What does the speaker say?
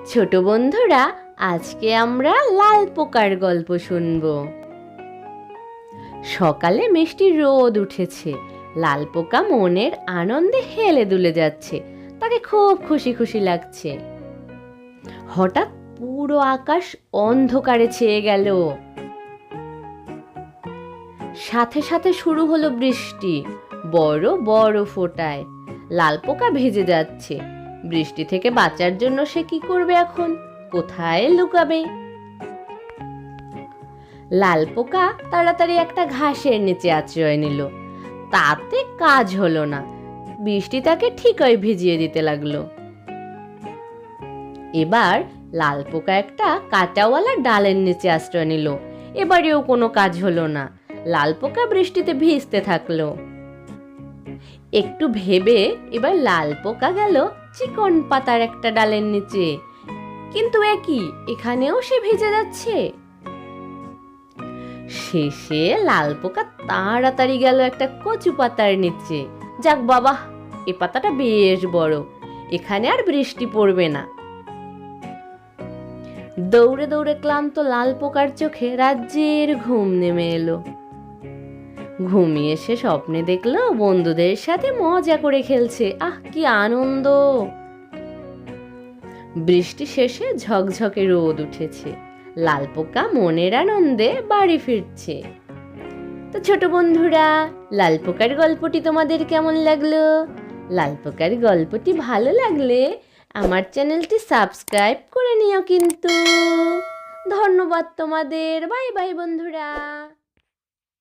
ছোট বন্ধুরা, আজকে আমরা লাল পোকার গল্প শুনব। সকালে মিষ্টি রোদ উঠেছে। লাল পোকা মনের আনন্দে হেলে দুলে যাচ্ছে। তাকে খুব খুশি খুশি লাগছে। হঠাৎ পুরো আকাশ অন্ধকারে ছেয়ে গেল। সাথে সাথে শুরু হলো বৃষ্টি, বড় বড় ফোঁটায়। লাল পোকা ভিজে যাচ্ছে। বৃষ্টি থেকে বাঁচার জন্য সে কি করবে এখন? কোথায় লুকাবে? লাল পোকা তাড়াতাড়ি একটা ঘাসের নিচে আশ্রয় নিল। তাতে কাজ হলো না। বৃষ্টি তাকে ঠিকই ভিজিয়ে দিতে লাগলো। এবার লাল পোকা একটা কাঁটাওয়ালা ডালের নিচে আশ্রয় নিল। এবারেও কোনো কাজ হলো না। লাল পোকা বৃষ্টিতে ভিজতে থাকলো। একটু ভেবে এবার লাল পোকা গেল চিকন পাতার একটা ডালের নিচে। কিন্তু এখানেও সে ভিজে যাচ্ছে। শেষে লাল পোকা তাড়াতাড়ি গেল একটা কচু পাতার নিচে। যাক বাবা, এ পাতাটা বেশ বড়, এখানে আর বৃষ্টি পড়বে না। দৌড়ে দৌড়ে ক্লান্ত লাল পোকার চোখে রাজ্যের ঘুম নেমে এলো। ঘুমিয়ে সে স্বপ্নে দেখলো বন্ধুদের সাথে মজা করে খেলছে। আহ, কি আনন্দ! বৃষ্টি শেষে ঝকঝকে রোদ উঠেছে। লাল পোকা মনের আনন্দে বাড়ি ফিরছে। তো ছোট বন্ধুরা, লাল পোকার গল্পটি তোমাদের কেমন লাগলো? লাল পোকার গল্পটি ভালো লাগলে আমার চ্যানেলটি সাবস্ক্রাইব করে নিও কিন্তু। ধন্যবাদ তোমাদের। বাই বাই বন্ধুরা।